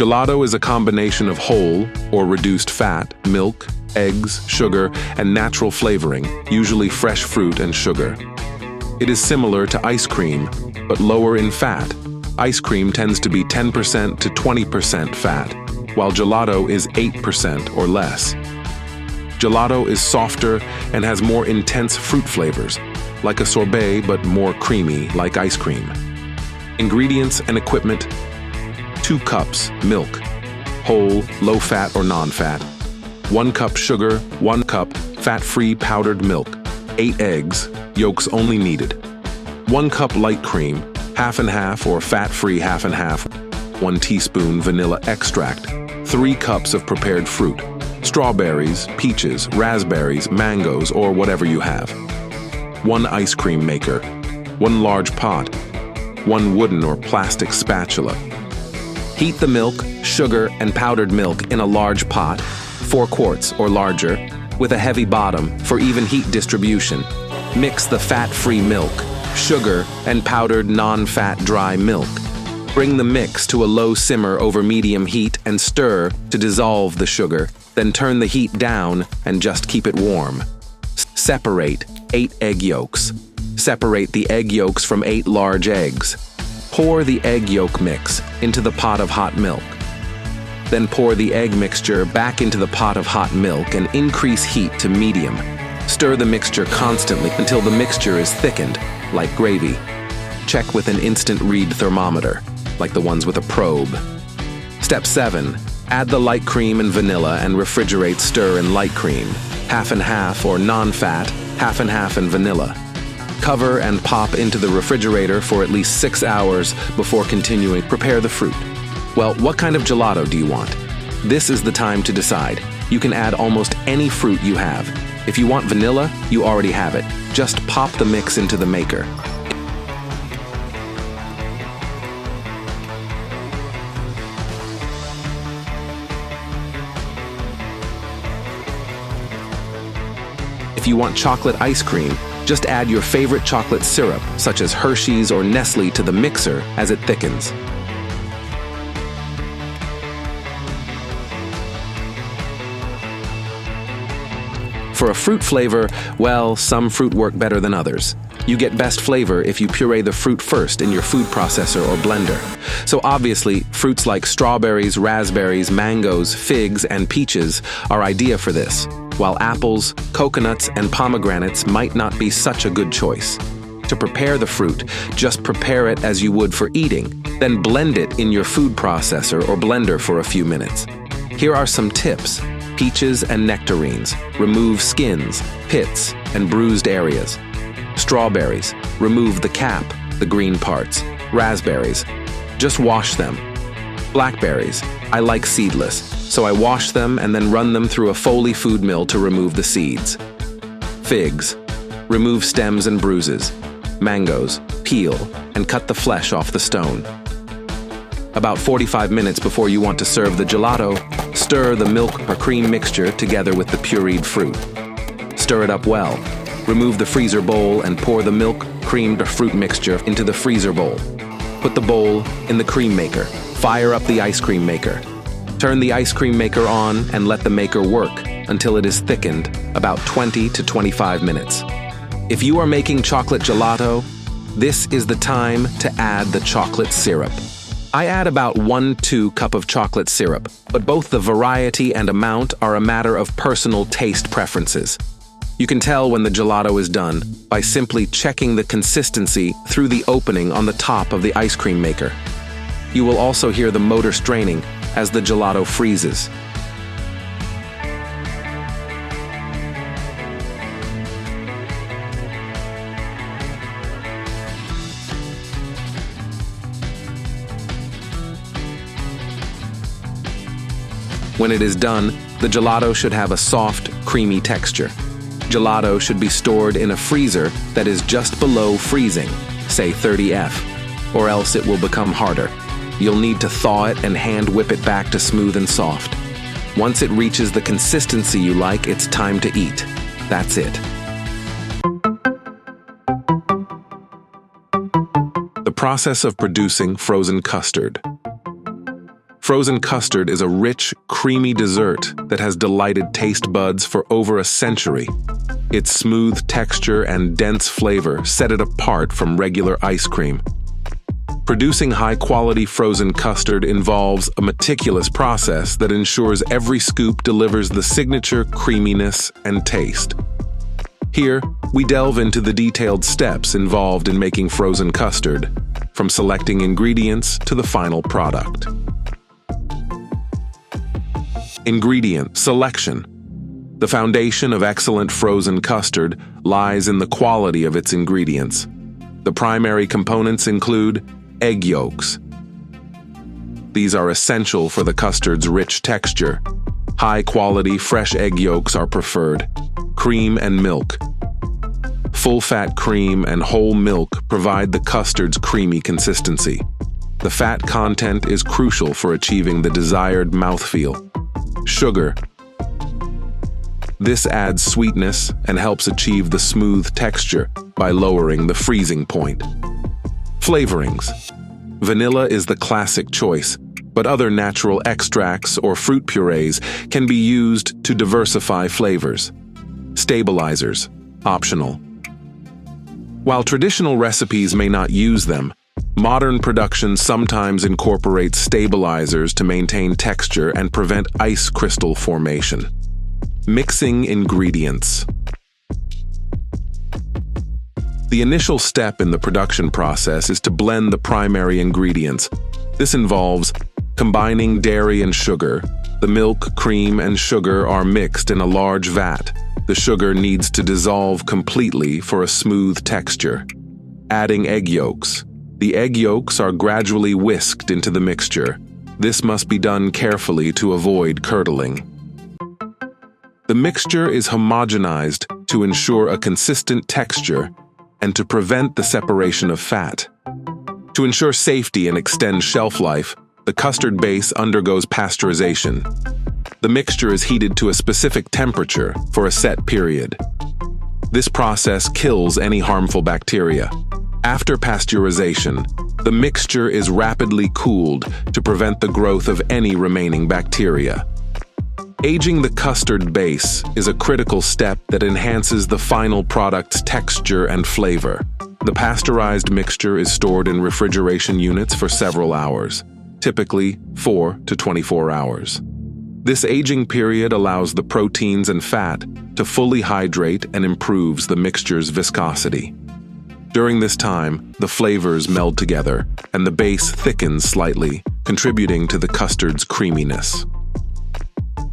Gelato is a combination of whole or reduced fat, milk, eggs, sugar, and natural flavoring, usually fresh fruit and sugar. It is similar to ice cream, but lower in fat. Ice cream tends to be 10% to 20% fat, while gelato is 8% or less. Gelato is softer and has more intense fruit flavors, like a sorbet but more creamy, like ice cream. Ingredients and equipment: 2 cups milk, whole, low-fat or non-fat, 1 cup sugar, 1 cup fat-free powdered milk, 8 eggs, yolks only needed, 1 cup light cream, half and half or fat-free half and half, 1 teaspoon vanilla extract, 3 cups of prepared fruit, strawberries, peaches, raspberries, mangoes, or whatever you have, 1 ice cream maker, 1 large pot, 1 wooden or plastic spatula. Heat the milk, sugar, and powdered milk in a large pot, 4 quarts or larger, with a heavy bottom for even heat distribution. Mix the fat-free milk, sugar, and powdered non-fat dry milk. Bring the mix to a low simmer over medium heat and stir to dissolve the sugar, then turn the heat down and just keep it warm. Separate 8 egg yolks. Separate the egg yolks from 8 large eggs. Pour the egg yolk mix into the pot of hot milk. Then pour the egg mixture back into the pot of hot milk and increase heat to medium. Stir the mixture constantly until the mixture is thickened, like gravy. Check with an instant read thermometer, like the ones with a probe. Step 7. Add the light cream and vanilla and refrigerate. Stir in light cream, half and half or non-fat, half and half and vanilla. Cover and pop into the refrigerator for at least 6 hours before continuing. Prepare the fruit. Well, what kind of gelato do you want? This is the time to decide. You can add almost any fruit you have. If you want vanilla, you already have it. Just pop the mix into the maker. If you want chocolate ice cream, just add your favorite chocolate syrup, such as Hershey's or Nestle, to the mixer as it thickens. For a fruit flavor, well, some fruit work better than others. You get best flavor if you puree the fruit first in your food processor or blender. So obviously, fruits like strawberries, raspberries, mangoes, figs, and peaches are ideal for this, while apples, coconuts, and pomegranates might not be such a good choice. To prepare the fruit, just prepare it as you would for eating, then blend it in your food processor or blender for a few minutes. Here are some tips. Peaches and nectarines: remove skins, pits, and bruised areas. Strawberries: remove the cap, the green parts. Raspberries: just wash them. Blackberries: I like seedless, so I wash them and then run them through a Foley food mill to remove the seeds. Figs: remove stems and bruises. Mangoes: peel and cut the flesh off the stone. About 45 minutes before you want to serve the gelato, stir the milk or cream mixture together with the pureed fruit. Stir it up well. Remove the freezer bowl and pour the milk, creamed, or fruit mixture into the freezer bowl. Put the bowl in the cream maker. Fire up the ice cream maker. Turn the ice cream maker on and let the maker work until it is thickened, about 20 to 25 minutes. If you are making chocolate gelato, this is the time to add the chocolate syrup. I add about 1-2 cup of chocolate syrup, but both the variety and amount are a matter of personal taste preferences. You can tell when the gelato is done by simply checking the consistency through the opening on the top of the ice cream maker. You will also hear the motor straining as the gelato freezes. When it is done, the gelato should have a soft, creamy texture. Gelato should be stored in a freezer that is just below freezing, say 30°F, or else it will become harder. You'll need to thaw it and hand whip it back to smooth and soft. Once it reaches the consistency you like, it's time to eat. That's it. The process of producing frozen custard. Frozen custard is a rich, creamy dessert that has delighted taste buds for over a century. Its smooth texture and dense flavor set it apart from regular ice cream. Producing high-quality frozen custard involves a meticulous process that ensures every scoop delivers the signature creaminess and taste. Here, we delve into the detailed steps involved in making frozen custard, from selecting ingredients to the final product. Ingredient selection. The foundation of excellent frozen custard lies in the quality of its ingredients. The primary components include egg yolks. These are essential for the custard's rich texture. High-quality fresh egg yolks are preferred. Cream and milk. Full-fat cream and whole milk provide the custard's creamy consistency. The fat content is crucial for achieving the desired mouthfeel. Sugar. This adds sweetness and helps achieve the smooth texture by lowering the freezing point. Flavorings. Vanilla is the classic choice, but other natural extracts or fruit purees can be used to diversify flavors. Stabilizers. Optional. While traditional recipes may not use them, modern productions sometimes incorporate stabilizers to maintain texture and prevent ice crystal formation. Mixing ingredients. The initial step in the production process is to blend the primary ingredients. This involves combining dairy and sugar. The milk, cream, and sugar are mixed in a large vat. The sugar needs to dissolve completely for a smooth texture. Adding egg yolks. The egg yolks are gradually whisked into the mixture. This must be done carefully to avoid curdling. The mixture is homogenized to ensure a consistent texture and to prevent the separation of fat. To ensure safety and extend shelf life, the custard base undergoes pasteurization. The mixture is heated to a specific temperature for a set period. This process kills any harmful bacteria. After pasteurization, the mixture is rapidly cooled to prevent the growth of any remaining bacteria. Aging the custard base is a critical step that enhances the final product's texture and flavor. The pasteurized mixture is stored in refrigeration units for several hours, typically 4 to 24 hours. This aging period allows the proteins and fat to fully hydrate and improves the mixture's viscosity. During this time, the flavors meld together and the base thickens slightly, contributing to the custard's creaminess.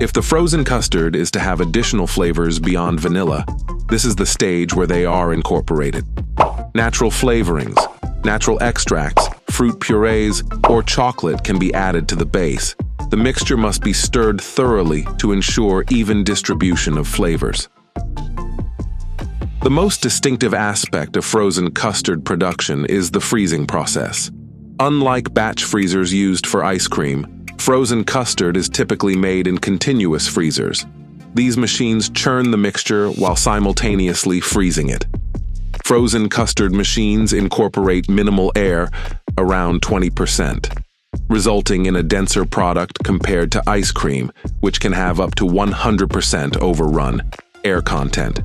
If the frozen custard is to have additional flavors beyond vanilla, this is the stage where they are incorporated. Natural flavorings, natural extracts, fruit purees, or chocolate can be added to the base. The mixture must be stirred thoroughly to ensure even distribution of flavors. The most distinctive aspect of frozen custard production is the freezing process. Unlike batch freezers used for ice cream, frozen custard is typically made in continuous freezers. These machines churn the mixture while simultaneously freezing it. Frozen custard machines incorporate minimal air, around 20%, resulting in a denser product compared to ice cream, which can have up to 100% overrun air content.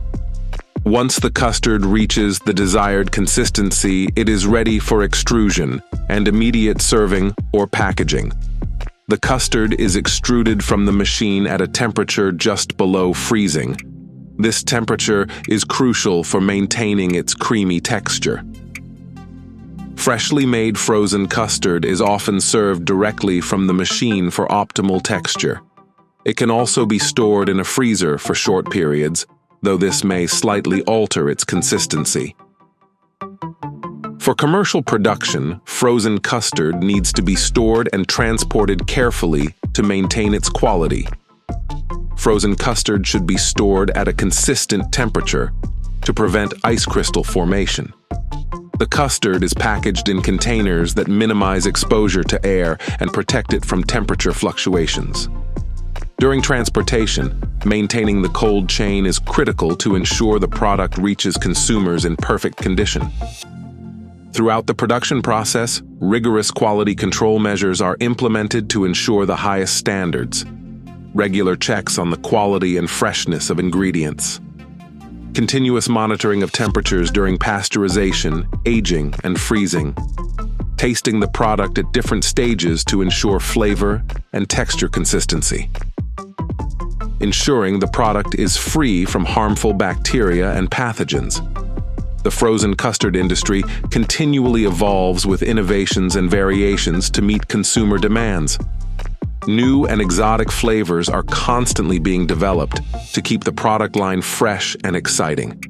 Once the custard reaches the desired consistency, it is ready for extrusion and immediate serving or packaging. The custard is extruded from the machine at a temperature just below freezing. This temperature is crucial for maintaining its creamy texture. Freshly made frozen custard is often served directly from the machine for optimal texture. It can also be stored in a freezer for short periods, though this may slightly alter its consistency. For commercial production, frozen custard needs to be stored and transported carefully to maintain its quality. Frozen custard should be stored at a consistent temperature to prevent ice crystal formation. The custard is packaged in containers that minimize exposure to air and protect it from temperature fluctuations. During transportation, maintaining the cold chain is critical to ensure the product reaches consumers in perfect condition. Throughout the production process, rigorous quality control measures are implemented to ensure the highest standards. Regular checks on the quality and freshness of ingredients. Continuous monitoring of temperatures during pasteurization, aging, and freezing. Tasting the product at different stages to ensure flavor and texture consistency. Ensuring the product is free from harmful bacteria and pathogens. The frozen custard industry continually evolves with innovations and variations to meet consumer demands. New and exotic flavors are constantly being developed to keep the product line fresh and exciting.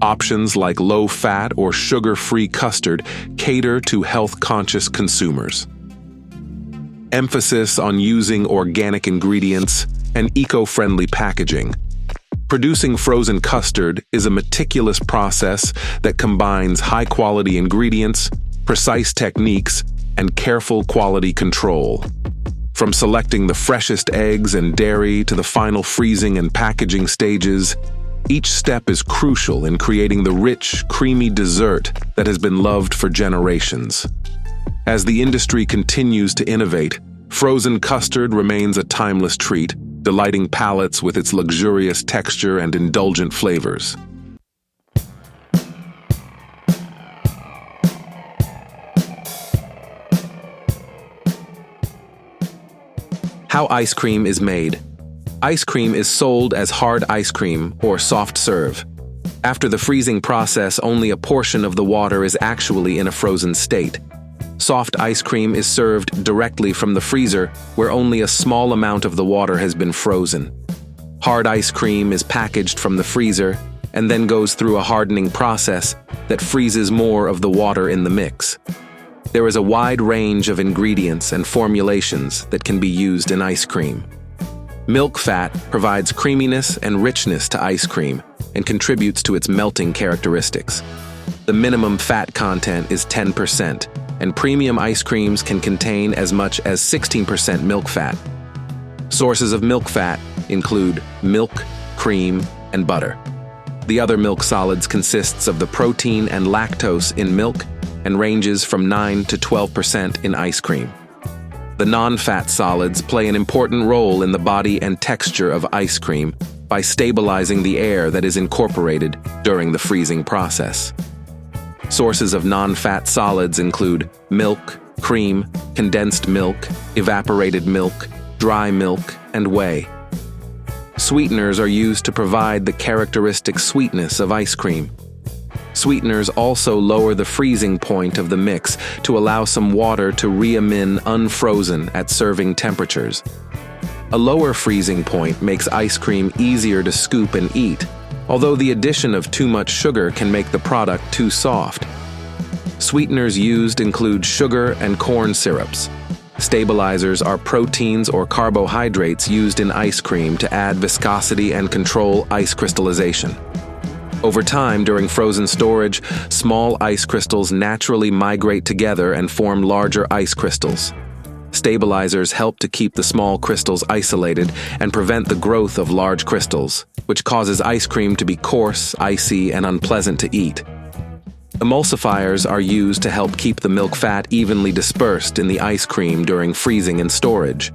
Options like low-fat or sugar-free custard cater to health-conscious consumers. Emphasis on using organic ingredients and eco-friendly packaging. Producing frozen custard is a meticulous process that combines high-quality ingredients, precise techniques, and careful quality control. From selecting the freshest eggs and dairy to the final freezing and packaging stages, each step is crucial in creating the rich, creamy dessert that has been loved for generations. As the industry continues to innovate, frozen custard remains a timeless treat, delighting palates with its luxurious texture and indulgent flavors. How ice cream is made. Ice cream is sold as hard ice cream or soft serve. After the freezing process, only a portion of the water is actually in a frozen state. Soft ice cream is served directly from the freezer, where only a small amount of the water has been frozen. Hard ice cream is packaged from the freezer and then goes through a hardening process that freezes more of the water in the mix. There is a wide range of ingredients and formulations that can be used in ice cream. Milk fat provides creaminess and richness to ice cream and contributes to its melting characteristics. The minimum fat content is 10%, and premium ice creams can contain as much as 16% milk fat. Sources of milk fat include milk, cream, and butter. The other milk solids consists of the protein and lactose in milk and ranges from 9 to 12% in ice cream. The non-fat solids play an important role in the body and texture of ice cream by stabilizing the air that is incorporated during the freezing process. Sources of non-fat solids include milk, cream, condensed milk, evaporated milk, dry milk, and whey. Sweeteners are used to provide the characteristic sweetness of ice cream. Sweeteners also lower the freezing point of the mix to allow some water to re-emin unfrozen at serving temperatures. A lower freezing point makes ice cream easier to scoop and eat, although the addition of too much sugar can make the product too soft. Sweeteners used include sugar and corn syrups. Stabilizers are proteins or carbohydrates used in ice cream to add viscosity and control ice crystallization. Over time, during frozen storage, small ice crystals naturally migrate together and form larger ice crystals. Stabilizers help to keep the small crystals isolated and prevent the growth of large crystals, which causes ice cream to be coarse, icy, and unpleasant to eat. Emulsifiers are used to help keep the milk fat evenly dispersed in the ice cream during freezing and storage.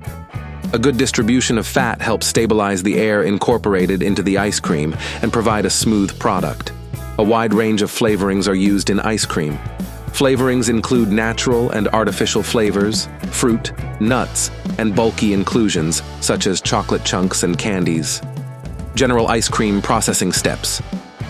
A good distribution of fat helps stabilize the air incorporated into the ice cream and provide a smooth product. A wide range of flavorings are used in ice cream. Flavorings include natural and artificial flavors, fruit, nuts, and bulky inclusions such as chocolate chunks and candies. General ice cream processing steps.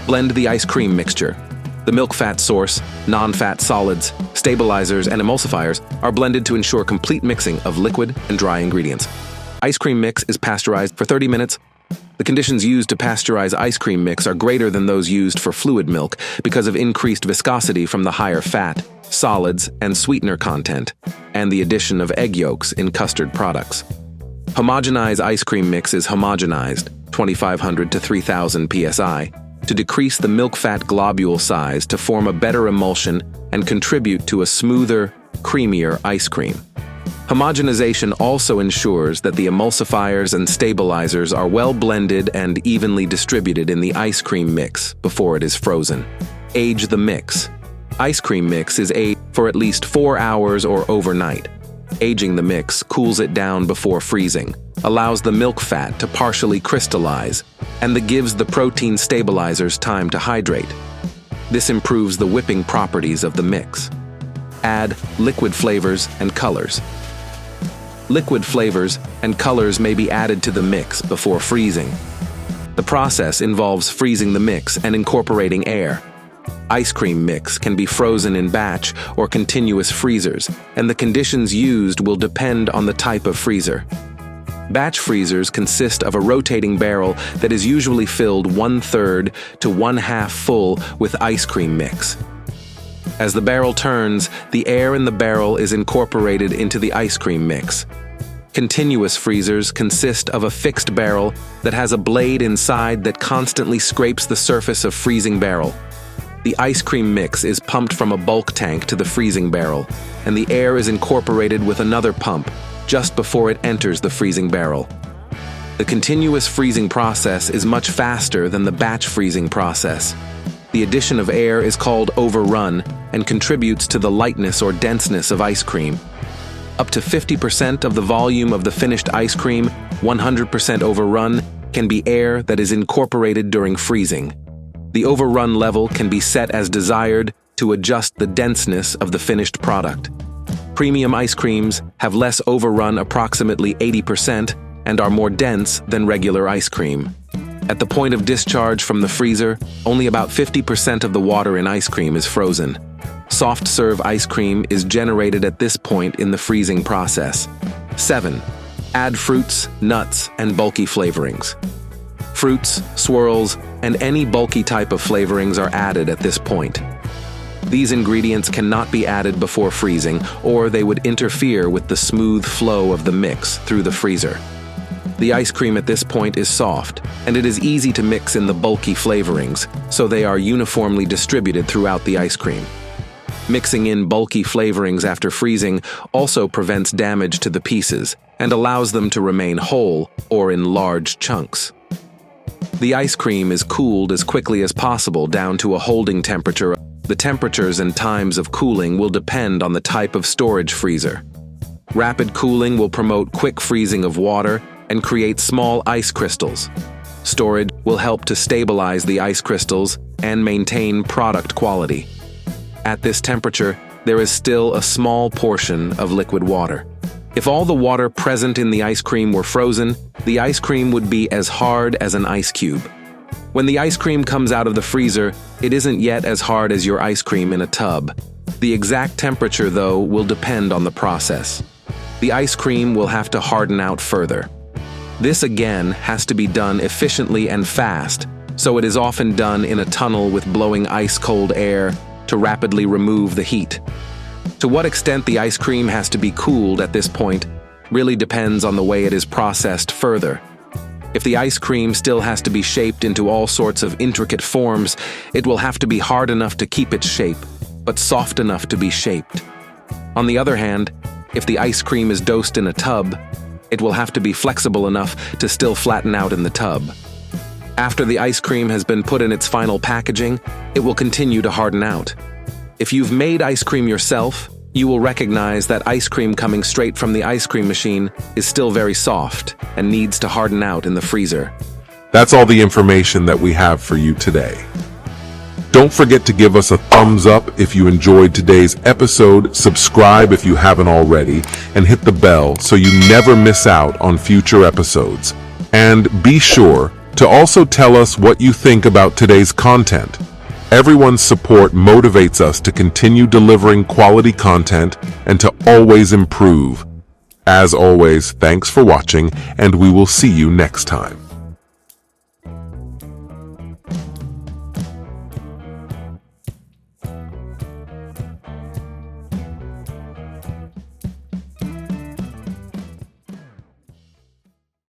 Blend the ice cream mixture. The milk fat source, non-fat solids, stabilizers, and emulsifiers are blended to ensure complete mixing of liquid and dry ingredients. Ice cream mix is pasteurized for 30 minutes. The conditions used to pasteurize ice cream mix are greater than those used for fluid milk because of increased viscosity from the higher fat, solids, and sweetener content, and the addition of egg yolks in custard products. Homogenized ice cream mix is homogenized, 2,500 to 3,000 psi, to decrease the milk fat globule size to form a better emulsion and contribute to a smoother, creamier ice cream. Homogenization also ensures that the emulsifiers and stabilizers are well blended and evenly distributed in the ice cream mix before it is frozen. Age the mix. Ice cream mix is aged for at least 4 hours or overnight. Aging the mix cools it down before freezing, allows the milk fat to partially crystallize, and gives the protein stabilizers time to hydrate. This improves the whipping properties of the mix. Add liquid flavors and colors. Liquid flavors and colors may be added to the mix before freezing. The process involves freezing the mix and incorporating air. Ice cream mix can be frozen in batch or continuous freezers, and the conditions used will depend on the type of freezer. Batch freezers consist of a rotating barrel that is usually filled 1/3 to 1/2 full with ice cream mix. As the barrel turns, the air in the barrel is incorporated into the ice cream mix. Continuous freezers consist of a fixed barrel that has a blade inside that constantly scrapes the surface of freezing barrel. The ice cream mix is pumped from a bulk tank to the freezing barrel, and the air is incorporated with another pump just before it enters the freezing barrel. The continuous freezing process is much faster than the batch freezing process. The addition of air is called overrun and contributes to the lightness or denseness of ice cream. Up to 50% of the volume of the finished ice cream, 100% overrun, can be air that is incorporated during freezing. The overrun level can be set as desired to adjust the denseness of the finished product. Premium ice creams have less overrun, approximately 80%, and are more dense than regular ice cream. At the point of discharge from the freezer, only about 50% of the water in ice cream is frozen. Soft serve ice cream is generated at this point in the freezing process. 7. Add fruits, nuts, and bulky flavorings. Fruits, swirls, and any bulky type of flavorings are added at this point. These ingredients cannot be added before freezing, or they would interfere with the smooth flow of the mix through the freezer. The ice cream at this point is soft, and it is easy to mix in the bulky flavorings, so they are uniformly distributed throughout the ice cream. Mixing in bulky flavorings after freezing also prevents damage to the pieces and allows them to remain whole or in large chunks. The ice cream is cooled as quickly as possible down to a holding temperature. The temperatures and times of cooling will depend on the type of storage freezer. Rapid cooling will promote quick freezing of water and create small ice crystals. Storage will help to stabilize the ice crystals and maintain product quality. At this temperature, there is still a small portion of liquid water. If all the water present in the ice cream were frozen, the ice cream would be as hard as an ice cube. When the ice cream comes out of the freezer, it isn't yet as hard as your ice cream in a tub. The exact temperature, though, will depend on the process. The ice cream will have to harden out further. This again has to be done efficiently and fast, so it is often done in a tunnel with blowing ice-cold air to rapidly remove the heat. To what extent the ice cream has to be cooled at this point really depends on the way it is processed further. If the ice cream still has to be shaped into all sorts of intricate forms, it will have to be hard enough to keep its shape, but soft enough to be shaped. On the other hand, if the ice cream is dosed in a tub, it will have to be flexible enough to still flatten out in the tub. After the ice cream has been put in its final packaging, it will continue to harden out. If you've made ice cream yourself, you will recognize that ice cream coming straight from the ice cream machine is still very soft and needs to harden out in the freezer. That's all the information that we have for you today. Don't forget to give us a thumbs up if you enjoyed today's episode, subscribe if you haven't already, and hit the bell so you never miss out on future episodes. And be sure to also tell us what you think about today's content. Everyone's support motivates us to continue delivering quality content and to always improve. As always, thanks for watching, and we will see you next time.